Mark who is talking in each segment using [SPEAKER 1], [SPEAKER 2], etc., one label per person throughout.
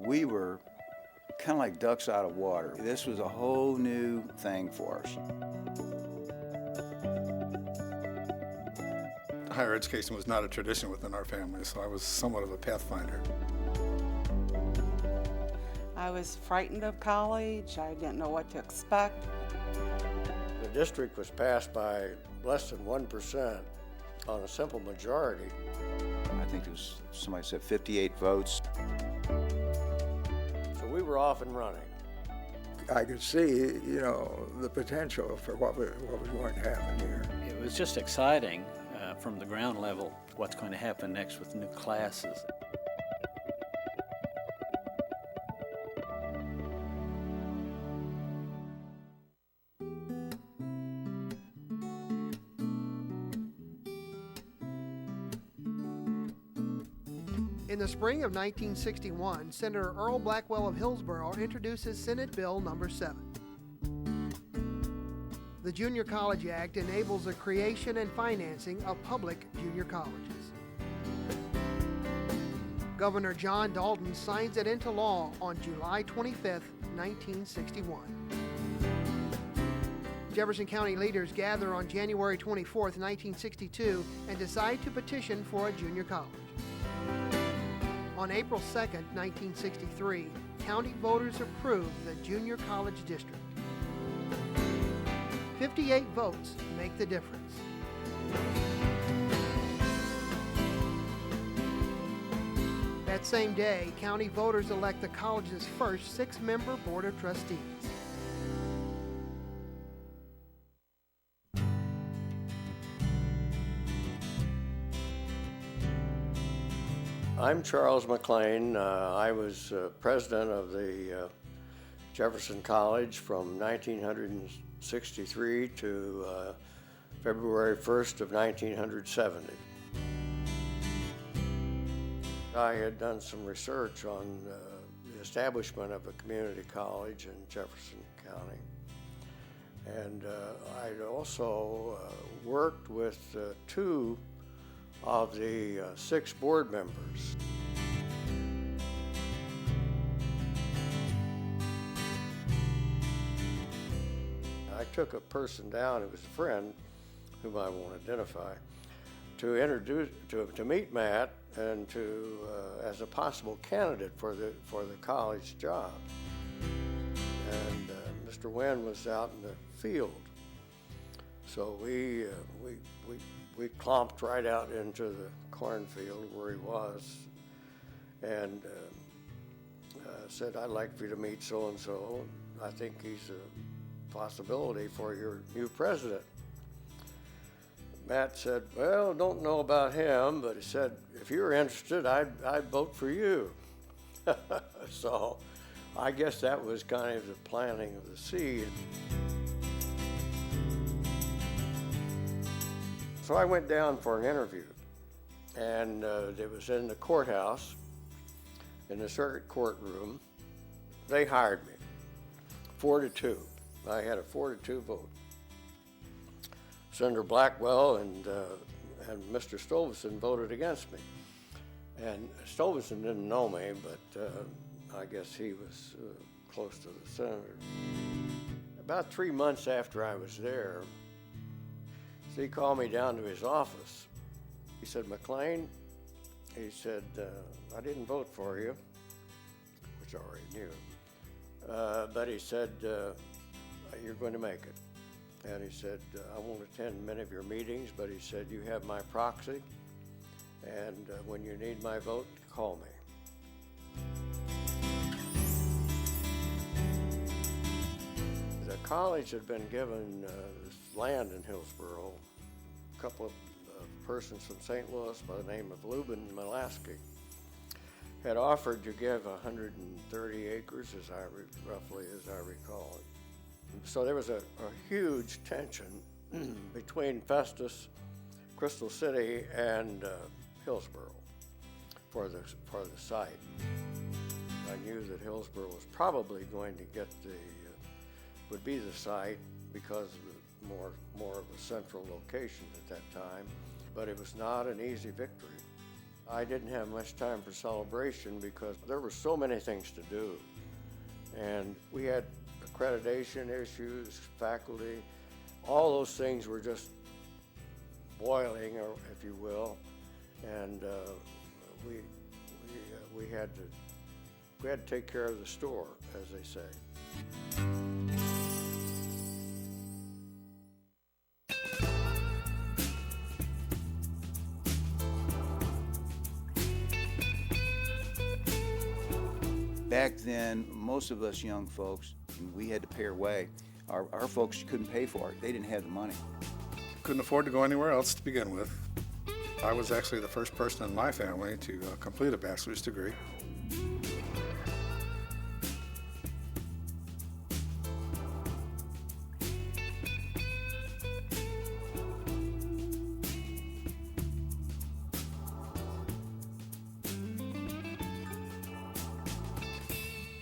[SPEAKER 1] We were kind of like ducks out of water. This was a whole new thing for us.
[SPEAKER 2] Higher education was not a tradition within our family, so I was somewhat of a pathfinder.
[SPEAKER 3] I was frightened of college. I didn't know what to expect.
[SPEAKER 4] The district was passed by less than 1% on a simple majority.
[SPEAKER 1] I think it was, somebody said 58 votes.
[SPEAKER 4] So we were off and running.
[SPEAKER 5] I could see, the potential for what was going to happen here.
[SPEAKER 6] It was just exciting from the ground level, what's going to happen next with new classes.
[SPEAKER 7] In the spring of 1961, Senator Earl Blackwell of Hillsborough introduces Senate Bill number 7. The Junior College Act enables the creation and financing of public junior colleges. Governor John Dalton signs it into law on July 25, 1961. Jefferson County leaders gather on January 24, 1962, and decide to petition for a junior college. On April 2, 1963, county voters approved the junior college district. 58 votes make the difference. That same day, county voters elect the college's first 6-member board of trustees.
[SPEAKER 4] I'm Charles McLean. I was president of the Jefferson College from 1963 to February 1st of 1970. I had done some research on the establishment of a community college in Jefferson County. And I'd also worked with 2 of the 6 board members. I took a person down who was a friend, whom I won't identify, to meet Matt and to as a possible candidate for the college job. And Mr. Wynn was out in the field, so we clomped right out into the cornfield where he was, and said, "I'd like for you to meet so-and-so. I think he's a possibility for your new president." Matt said, "Well, don't know about him, but he said, if you're interested, I'd vote for you." So I guess that was kind of the planting of the seed. So I went down for an interview, and it was in the courthouse, in the circuit courtroom. They hired me, 4-2. I had a 4-2 vote. Senator Blackwell and Mr. Stolveson voted against me. And Stolveson didn't know me, but I guess he was close to the senator. About 3 months after I was there, so he called me down to his office. He said, "McLean," he said, "I didn't vote for you," which I already knew, but he said, "You're going to make it." And he said, "I won't attend many of your meetings, but he said, you have my proxy, and when you need my vote, call me." The college had been given this land in Hillsborough. A couple of persons from St. Louis by the name of Lubin Mulaski had offered to give 130 acres, roughly as I recall it. So there was a huge tension between Festus, Crystal City, and Hillsborough for the site. I knew that Hillsborough was probably going to get would be the site because of the more of a central location at that time, but it was not an easy victory. I didn't have much time for celebration because there were so many things to do. And we had accreditation issues, faculty, all those things were just boiling, or if you will, and we had to take care of the store, as they say.
[SPEAKER 1] Back then, most of us young folks, we had to pay our way. Our folks couldn't pay for it. They didn't have the money.
[SPEAKER 2] Couldn't afford to go anywhere else to begin with. I was actually the first person in my family to complete a bachelor's degree.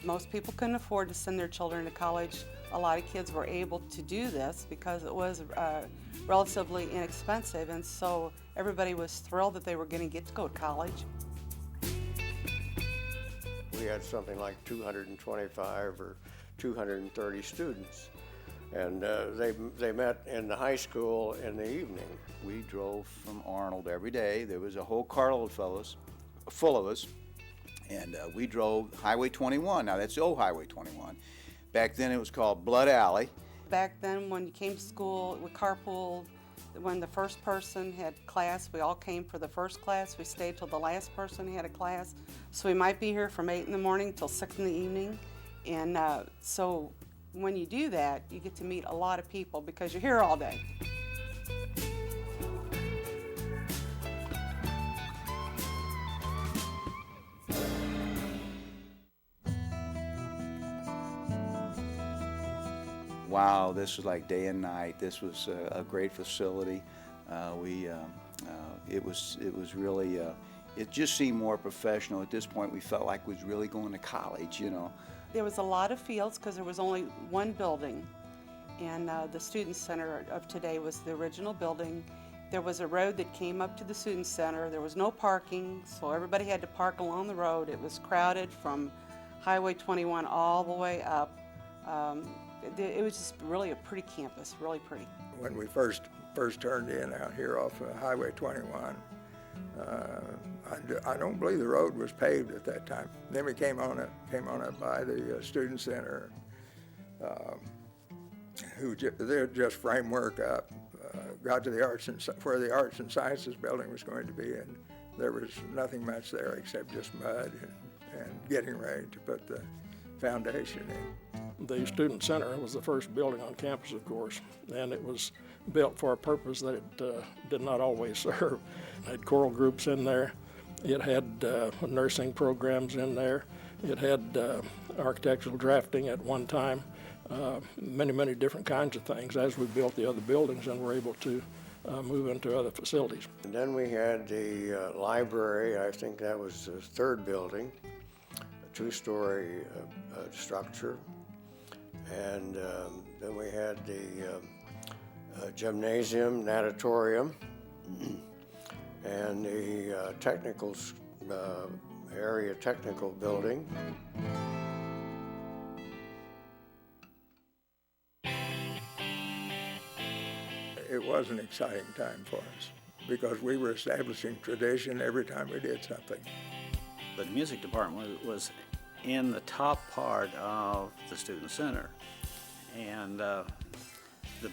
[SPEAKER 3] Most people couldn't afford to send their children to college. A lot of kids were able to do this because it was relatively inexpensive, and so everybody was thrilled that they were going to get to go to college.
[SPEAKER 4] We had something like 225 or 230 students, and they met in the high school in the evening.
[SPEAKER 1] We drove from Arnold every day. There was a whole carload full of us, and we drove Highway 21. Now, that's the old Highway 21. Back then, it was called Blood Alley.
[SPEAKER 3] Back then, when you came to school, we carpooled. When the first person had class, we all came for the first class. We stayed till the last person had a class. So we might be here from 8 in the morning till 6 in the evening. And so when you do that, you get to meet a lot of people because you're here all day.
[SPEAKER 1] Wow, this was like day and night. This was a great facility. It was really, it just seemed more professional. At this point, we felt like we was really going to college, you know.
[SPEAKER 3] There was a lot of fields because there was only one building, and the Student Center of today was the original building. There was a road that came up to the Student Center. There was no parking, so everybody had to park along the road. It was crowded from Highway 21 all the way up. It was just really a pretty campus, really pretty.
[SPEAKER 5] When we first turned in out here off Highway 21, I don't believe the road was paved at that time. Then we came on up by the Student Center, they're just framework up, got to where the Arts and Sciences building was going to be, and there was nothing much there except just mud and getting ready to put the foundation in.
[SPEAKER 8] The Student Center was the first building on campus, of course, and it was built for a purpose that it did not always serve. It had choral groups in there. It had nursing programs in there. It had architectural drafting at one time, many different kinds of things. As we built the other buildings and were able to move into other facilities.
[SPEAKER 4] And then we had the library. I think that was the third building, a two-story structure. And then we had the gymnasium, natatorium, and the technical area technical building.
[SPEAKER 5] It was an exciting time for us because we were establishing tradition every time we did something.
[SPEAKER 6] The music department was in the top part of the Student Center, and the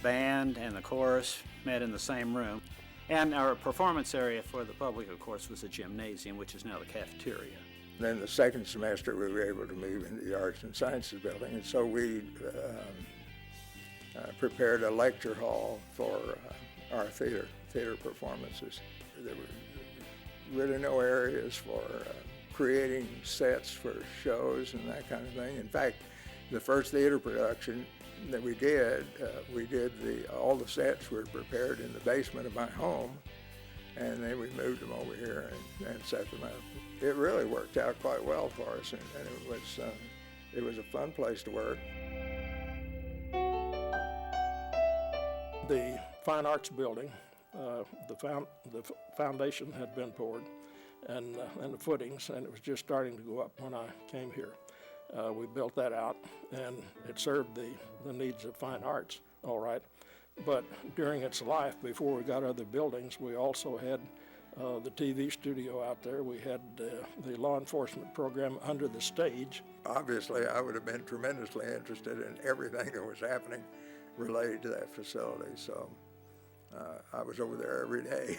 [SPEAKER 6] band and the chorus met in the same room. And our performance area for the public, of course, was the gymnasium, which is now the cafeteria.
[SPEAKER 5] Then the second semester we were able to move into the Arts and Sciences building, and so we prepared a lecture hall for our theater performances. There were really no areas for creating sets for shows and that kind of thing. In fact, the first theater production that we did all the sets were prepared in the basement of my home, and then we moved them over here and set them up. It really worked out quite well for us, and it was a fun place to work.
[SPEAKER 8] The Fine Arts building, the foundation had been poured, and the footings, and it was just starting to go up when I came here. We built that out, and it served the needs of fine arts, all right. But during its life, before we got other buildings, we also had the TV studio out there. We had the law enforcement program under the stage.
[SPEAKER 5] Obviously, I would have been tremendously interested in everything that was happening related to that facility, so I was over there every day.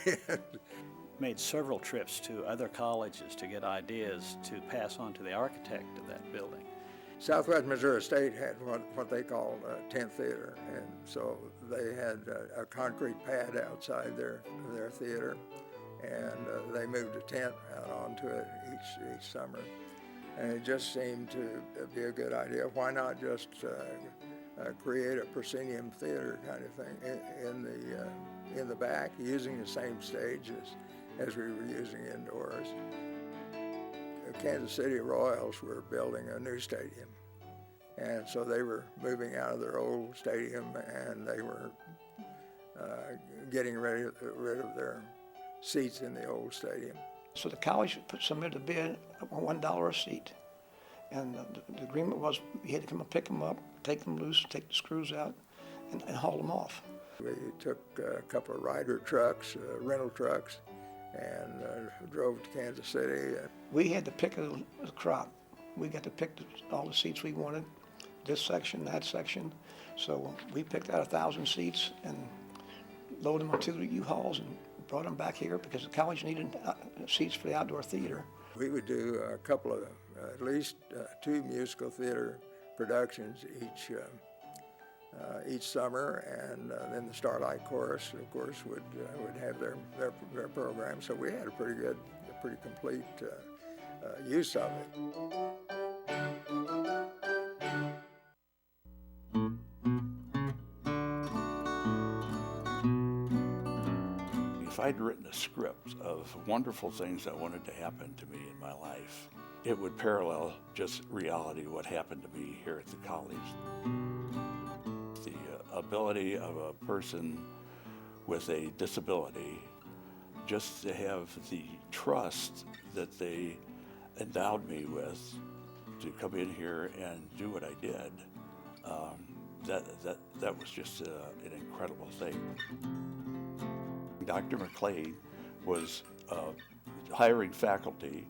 [SPEAKER 6] Made several trips to other colleges to get ideas to pass on to the architect of that building.
[SPEAKER 5] Southwest Missouri State had what they called a tent theater, and so they had a concrete pad outside their theater, and they moved a tent out onto it each summer. And it just seemed to be a good idea. Why not just create a proscenium theater kind of thing in the back, using the same stage as we were using indoors. The Kansas City Royals were building a new stadium, and so they were moving out of their old stadium, and they were getting rid of their seats in the old stadium.
[SPEAKER 9] So the college submitted a bid of $1 a seat, and the agreement was you had to come and pick them up, take them loose, take the screws out, and haul them off.
[SPEAKER 5] We took a couple of rider trucks, rental trucks, and drove to Kansas City.
[SPEAKER 9] We had to pick the crop. We got to pick all the seats we wanted, this section, that section. So we picked out 1,000 seats and loaded them on 2 U-Hauls and brought them back here because the college needed seats for the outdoor theater.
[SPEAKER 5] We would do a couple of, at least 2 musical theater productions each summer, and then the Starlight Chorus, of course, would have their program. So we had a pretty complete use of it.
[SPEAKER 10] If I'd written a script of wonderful things that wanted to happen to me in my life, it would parallel just reality, what happened to me here at the college. The ability of a person with a disability just to have the trust that they endowed me with to come in here and do what I did, that was just an incredible thing. Dr. McLean was hiring faculty,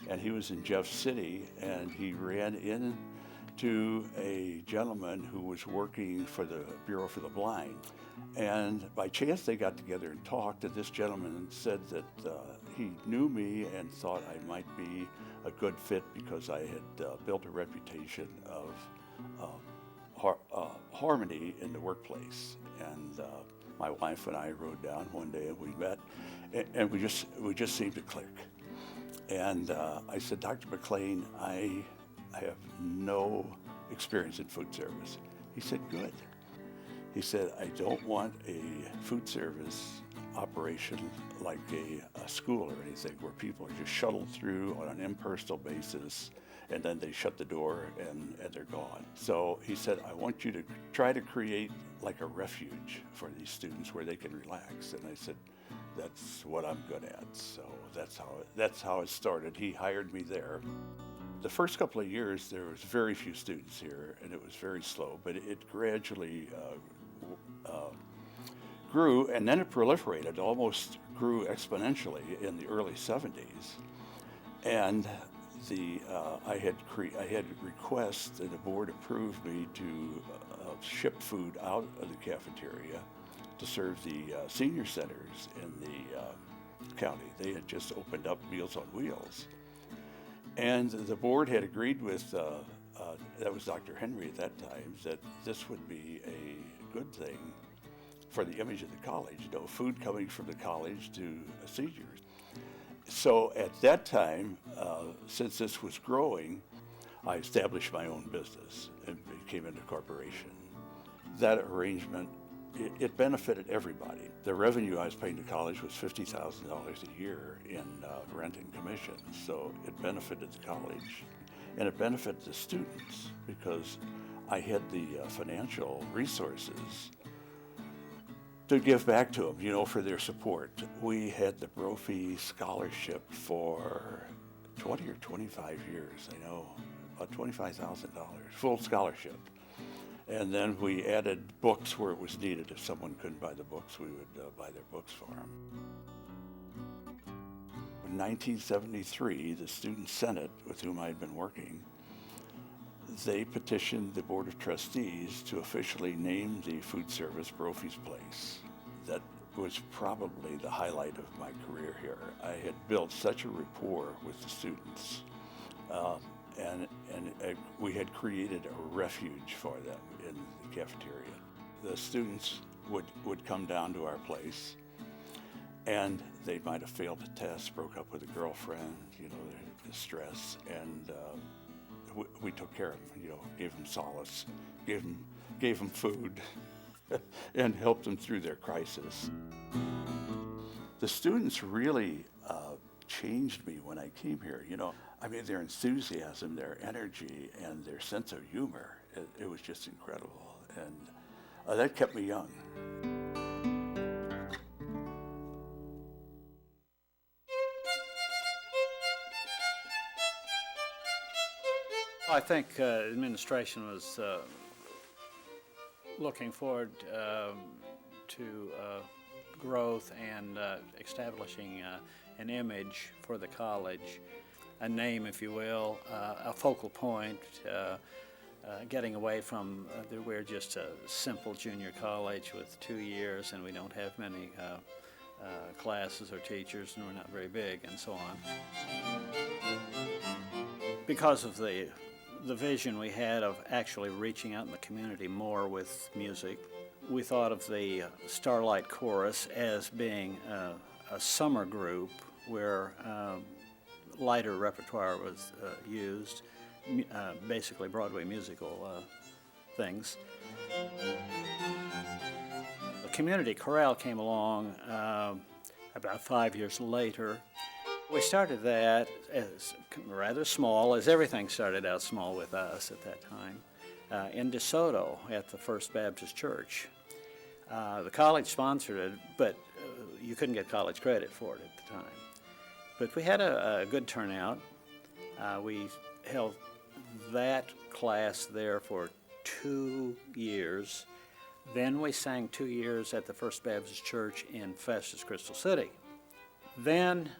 [SPEAKER 10] and he was in Jeff City, and he ran into a gentleman who was working for the Bureau for the Blind. And by chance they got together and talked, and this gentleman said that he knew me and thought I might be a good fit because I had built a reputation of harmony in the workplace. And my wife and I rode down one day and we met, and we just seemed to click. And I said, Dr. McLean, I have no experience in food service. He said, good. He said, I don't want a food service operation like a school or anything where people are just shuttled through on an impersonal basis and then they shut the door and they're gone. So he said, I want you to try to create like a refuge for these students where they can relax. And I said, that's what I'm good at. So that's how it started. He hired me there. The first couple of years, there was very few students here, and it was very slow, but it gradually grew, and then it proliferated, almost grew exponentially in the early 70s. And I had requests, and the board approved me to ship food out of the cafeteria to serve the senior centers in the county. They had just opened up Meals on Wheels. And the board had agreed with, that was Dr. Henry at that time, that this would be a good thing for the image of the college, food coming from the college to seniors. So at that time, since this was growing, I established my own business and became into corporation. That arrangement, it benefited everybody. The revenue I was paying to college was $50,000 a year in rent and commissions, so it benefited the college. And it benefited the students because I had the financial resources to give back to them, you know, for their support. We had the Brophy Scholarship for 20 or 25 years, I know, about $25,000, full scholarship. And then we added books where it was needed. If someone couldn't buy the books, we would buy their books for them. In 1973, the Student Senate, with whom I had been working, they petitioned the Board of Trustees to officially name the food service Brophy's Place. That was probably the highlight of my career here. I had built such a rapport with the students, and we had created a refuge for them in the cafeteria. The students would come down to our place, and they might have failed a test, broke up with a girlfriend, you know, the stress, and we took care of them, you know, gave them solace, gave them food, and helped them through their crisis. The students really changed me when I came here, you know. I mean, their enthusiasm, their energy, and their sense of humor, it was just incredible, and that kept me young.
[SPEAKER 6] I think administration was looking forward to growth and establishing an image for the college, a name, if you will, a focal point, getting away from we're just a simple junior college with 2 years and we don't have many classes or teachers and we're not very big and so on. Because of the vision we had of actually reaching out in the community more with music, we thought of the Starlight Chorus as being a summer group where lighter repertoire was used, basically Broadway musical things. The community chorale came along about 5 years later. We started that as rather small, as everything started out small with us at that time, in DeSoto at the First Baptist Church. The college sponsored it, but you couldn't get college credit for it at the time. But we had a good turnout. We held that class there for 2 years. Then we sang 2 years at the First Baptist Church in Festus, Crystal City. Then,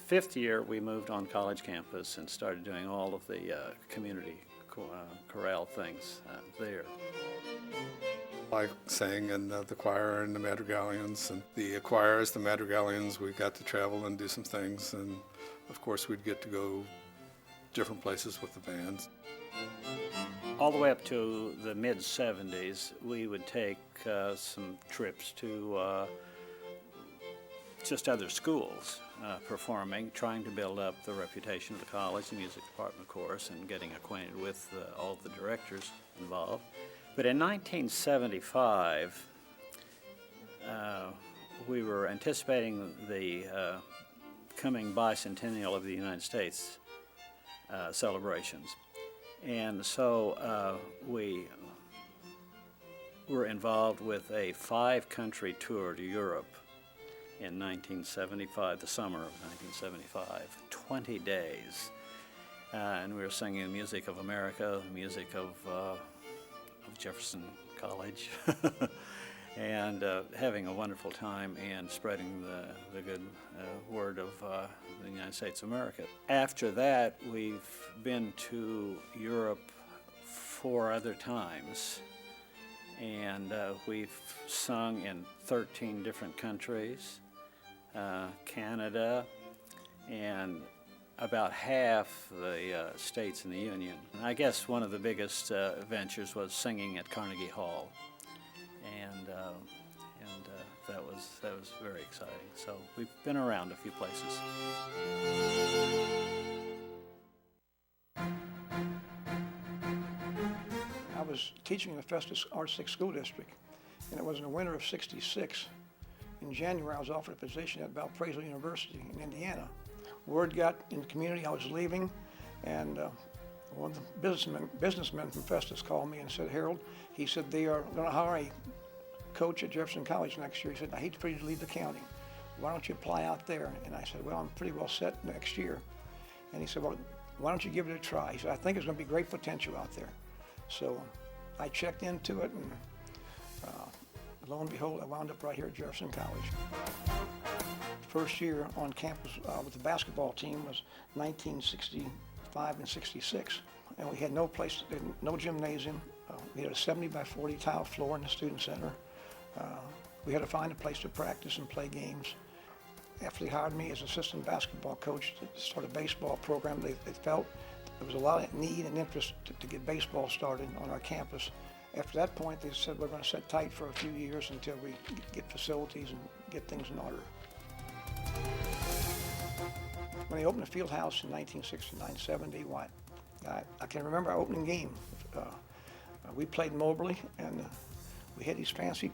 [SPEAKER 6] 5th year, we moved on college campus and started doing all of the community chorale things there.
[SPEAKER 2] I sang in the choir and the madrigalians, and the choirs, the madrigalians, we got to travel and do some things, and of course we'd get to go different places with the bands.
[SPEAKER 6] All the way up to the mid-70s, we would take some trips to just other schools performing, trying to build up the reputation of the college, the music department, of course, and getting acquainted with all of the directors involved. But in 1975, we were anticipating the coming bicentennial of the United States celebrations. And so we were involved with a 5-country tour to Europe in 1975, the summer of 1975, 20 days. And we were singing the music of America, the music of Jefferson College, and having a wonderful time and spreading the good word of the United States of America. After that, we've been to Europe 4 other times, and we've sung in 13 different countries, Canada, and about half the states in the Union. I guess one of the biggest ventures was singing at Carnegie Hall, and that was very exciting. So we've been around a few places.
[SPEAKER 9] I was teaching in the Festus Arts 6 School District, and it was in the winter of '66. In January, I was offered a position at Valparaiso University in Indiana. Word got in the community I was leaving, and one of the businessmen from Festus called me and said, Harold, he said, they are going to hire a coach at Jefferson College next year. He said, I hate for you to leave the county. Why don't you apply out there? And I said, well, I'm pretty well set next year. And he said, well, why don't you give it a try? He said, I think there's going to be great potential out there. So I checked into it, and lo and behold, I wound up right here at Jefferson College. First year on campus with the basketball team was 1965 and 66. And we had no place, no gymnasium. We had a 70 by 40 tile floor in the student center. We had to find a place to practice and play games. After they hired me as assistant basketball coach to start a baseball program, they felt there was a lot of need and interest to get baseball started on our campus. After that point, they said we're going to sit tight for a few years until we get facilities and get things in order. When they opened the field house in 1969-70, I can remember our opening game. We played Moberly, and we had these fancy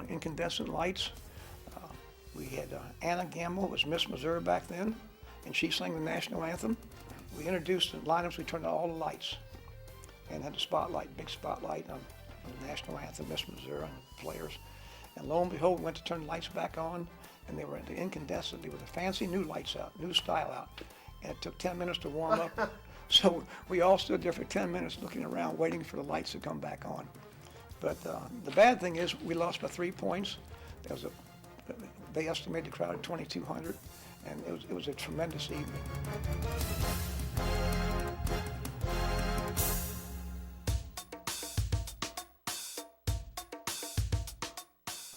[SPEAKER 9] incandescent lights. We had Anna Gamble, was Miss Missouri back then, and she sang the national anthem. We introduced the lineups, we turned on all the lights, and had the spotlight, big spotlight on the national anthem, Miss Missouri, and the players. And lo and behold, we went to turn the lights back on, and they were the incandescent, they were the fancy new lights out, new style out. And it took 10 minutes to warm up. So we all stood there for 10 minutes looking around, waiting for the lights to come back on. But the bad thing is we lost by 3 points. They estimated the crowd at 2,200, and it was a tremendous evening.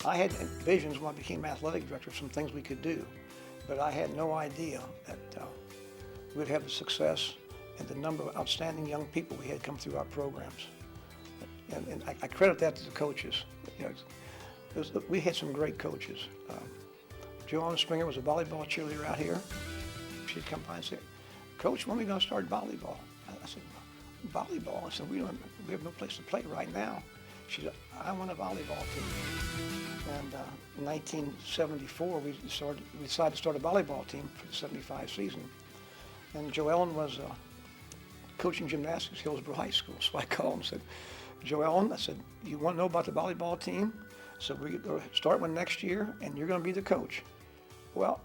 [SPEAKER 9] I had visions when I became athletic director of some things we could do, but I had no idea that we'd have the success and the number of outstanding young people we had come through our programs. And I credit that to the coaches. You know, we had some great coaches. Joanna Springer was a volleyball cheerleader out here. She'd come by and say, Coach, when are we going to start volleyball? I said, volleyball? I said, we have no place to play right now. She said, I want a volleyball team. And in 1974, we decided to start a volleyball team for the 75 season. And Joe Ellen was coaching gymnastics at Hillsborough High School. So I called and said, Joe Ellen, I said, you want to know about the volleyball team? So we're going to start one next year, and you're going to be the coach. Well,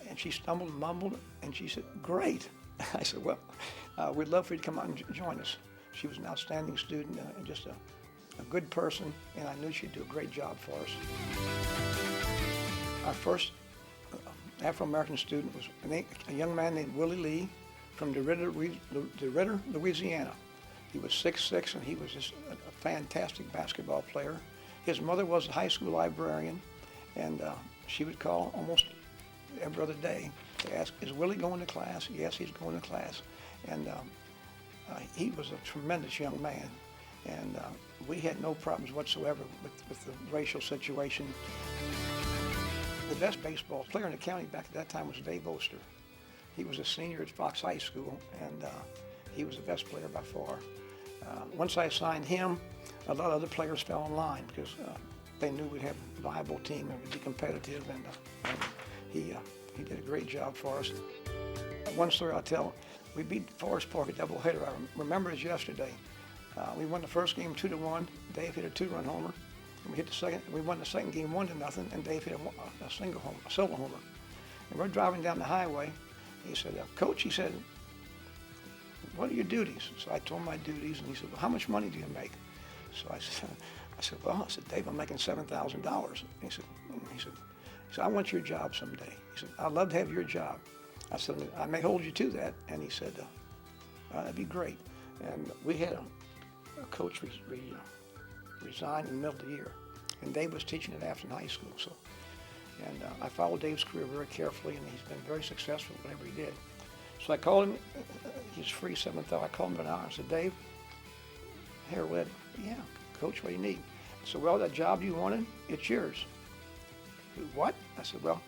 [SPEAKER 9] and she stumbled and mumbled, and she said, great. I said, well, we'd love for you to come out and join us. She was an outstanding student and just a good person, and I knew she'd do a great job for us. Our first Afro-American student was a young man named Willie Lee from DeRidder, Louisiana. He was 6'6", and he was just a fantastic basketball player. His mother was a high school librarian, and she would call almost every other day to ask, is Willie going to class? Yes, he's going to class. And he was a tremendous young man, and we had no problems whatsoever with the racial situation. The best baseball player in the county back at that time was Dave Oster. He was a senior at Fox High School, and he was the best player by far. Once I signed him, a lot of other players fell in line because they knew we'd have a viable team and we'd be competitive, and he did a great job for us. One story I'll tell, we beat Forest Park a doubleheader. I remember it as yesterday. We won the first game 2-1. Dave hit a 2-run homer. And we hit the second. We won the second game 1-0, and Dave hit a solo homer. And we're driving down the highway. He said, Coach, he said, what are your duties? So I told him my duties, and he said, well, how much money do you make? So I said, well, Dave, I'm making $7,000. He said, I want your job someday. He said, I'd love to have your job. I said, I may hold you to that. And he said, that'd be great. And we had a coach resign in the middle of the year, and Dave was teaching at Afton High School. So, and I followed Dave's career very carefully, and he's been very successful in whatever he did. So I called him. He's free 7:00. I called him an hour and said, Dave, hair wet. Yeah, Coach, what do you need? I said, well, that job you wanted, it's yours. What? I said, well,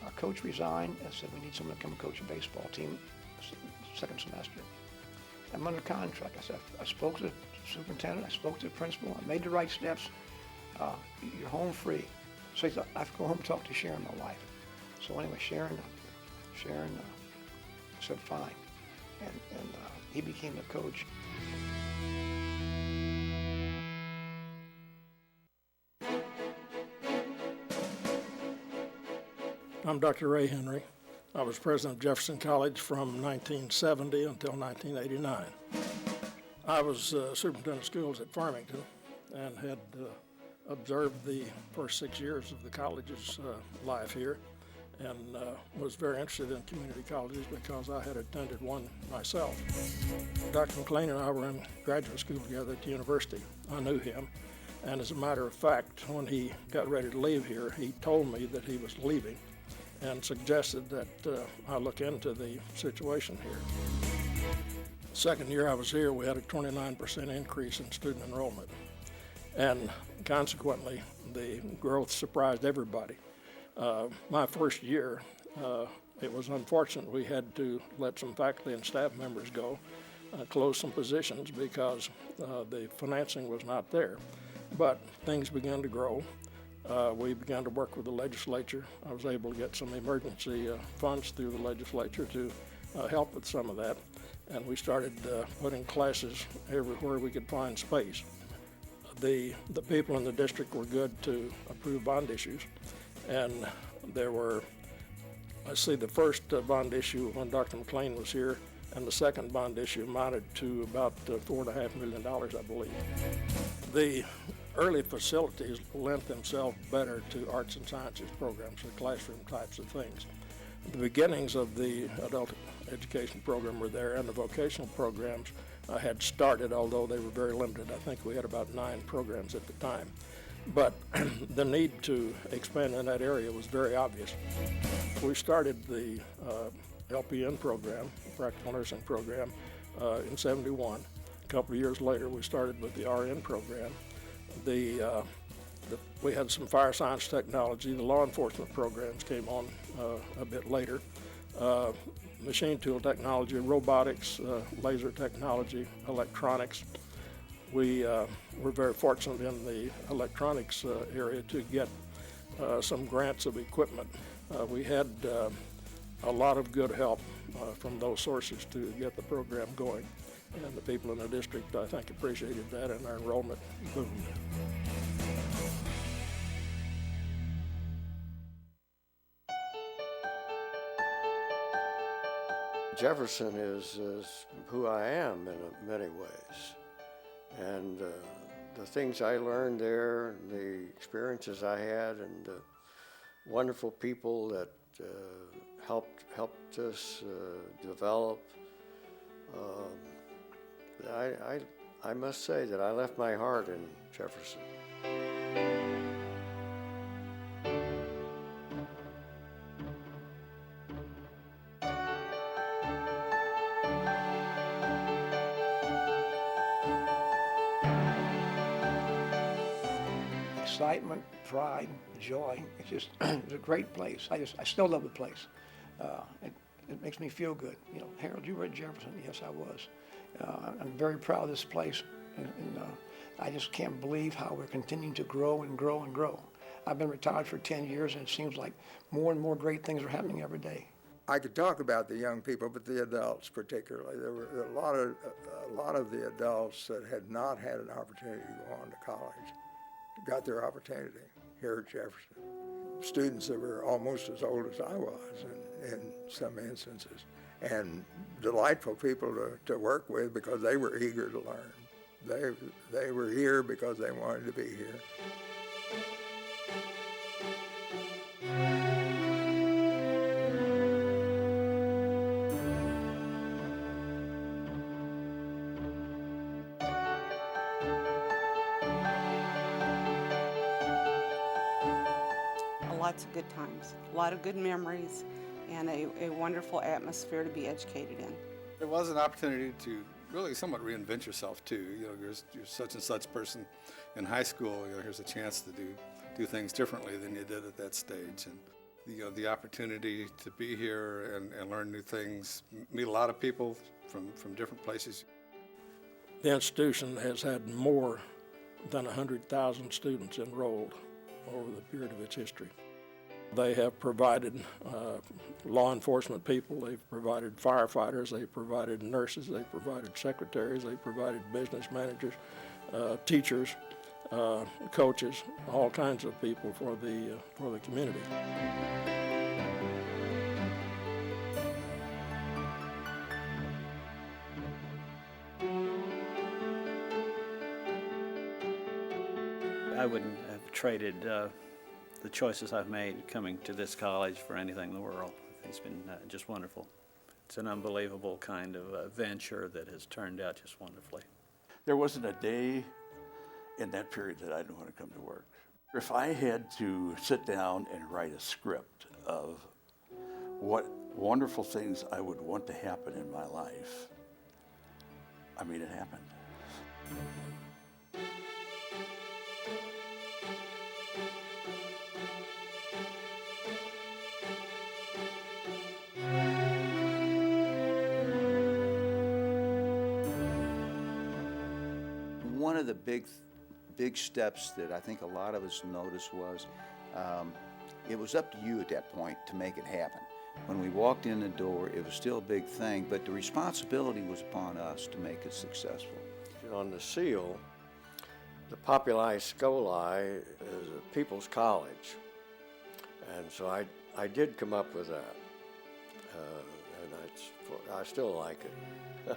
[SPEAKER 9] our coach resigned. I said, we need someone to come and coach a baseball team second semester. I'm under contract. I said, I spoke to the superintendent, I spoke to the principal, I made the right steps. You're home free. So he said, I have to go home and talk to Sharon, my wife. So anyway, Sharon said, fine. And he became the coach.
[SPEAKER 8] I'm Dr. Ray Henry. I was president of Jefferson College from 1970 until 1989. I was superintendent of schools at Farmington and had observed the first 6 years of the college's life here, and was very interested in community colleges because I had attended one myself. Dr. McLean and I were in graduate school together at the university. I knew him, and as a matter of fact, when he got ready to leave here, he told me that he was leaving and suggested that I look into the situation here. Second year I was here, we had a 29% increase in student enrollment, and consequently, the growth surprised everybody. My first year, it was unfortunate we had to let some faculty and staff members go, close some positions because the financing was not there. But things began to grow. We began to work with the legislature. I was able to get some emergency funds through the legislature to help with some of that. And we started putting classes everywhere we could find space. The people in the district were good to approve bond issues. And there were, the first bond issue when Dr. McLean was here, and the second bond issue amounted to about $4.5 million, I believe. The early facilities lent themselves better to arts and sciences programs, the classroom types of things. The beginnings of the adult education program were there, and the vocational programs had started, although they were very limited. I think we had about 9 programs at the time. But the need to expand in that area was very obvious. We started the LPN program, practical nursing program, in '71. A couple of years later, we started with the RN program. We had some fire science technology. The law enforcement programs came on a bit later. Machine tool technology, robotics, laser technology, electronics. We were very fortunate in the electronics area to get some grants of equipment. We had a lot of good help from those sources to get the program going. And the people in the district, I think, appreciated that, and our enrollment boomed.
[SPEAKER 4] Jefferson is who I am in many ways. And the things I learned there, the experiences I had, and the wonderful people that helped us develop. I must say that I left my heart in Jefferson.
[SPEAKER 9] Excitement, pride, joy. It's just, it's a great place. I still love the place. It makes me feel good. You know, Harold, you were at Jefferson. Yes, I was. I'm very proud of this place, and I just can't believe how we're continuing to grow and grow and grow. I've been retired for 10 years, and it seems like more and more great things are happening every day.
[SPEAKER 5] I could talk about the young people, but the adults particularly. There were a lot of the adults that had not had an opportunity to go on to college got their opportunity here at Jefferson. Students that were almost as old as I was in some instances, and delightful people to work with because they were eager to learn. They were here because they wanted to be here.
[SPEAKER 3] Lots of good times, a lot of good memories, and a wonderful atmosphere to be educated in.
[SPEAKER 2] It was an opportunity to really somewhat reinvent yourself too. You know, you're such and such person in high school. You know, here's a chance to do things differently than you did at that stage, and you know, the opportunity to be here and learn new things, meet a lot of people from different places.
[SPEAKER 8] The institution has had more than 100,000 students enrolled over the period of its history. They have provided law enforcement people, they've provided firefighters, they've provided nurses, they've provided secretaries, they've provided business managers, teachers, coaches, all kinds of people for the community.
[SPEAKER 6] I wouldn't have traded the choices I've made coming to this college for anything in the world. It's been just wonderful. It's an unbelievable kind of venture that has turned out just wonderfully.
[SPEAKER 10] There wasn't a day in that period that I didn't want to come to work. If I had to sit down and write a script of what wonderful things I would want to happen in my life, I mean, it happened.
[SPEAKER 1] One of the big steps that I think a lot of us noticed was it was up to you at that point to make it happen. When we walked in the door, it was still a big thing, but the responsibility was upon us to make it successful.
[SPEAKER 4] On the seal, the Populi Scholae is a people's college. And so I did come up with that. And I still like it.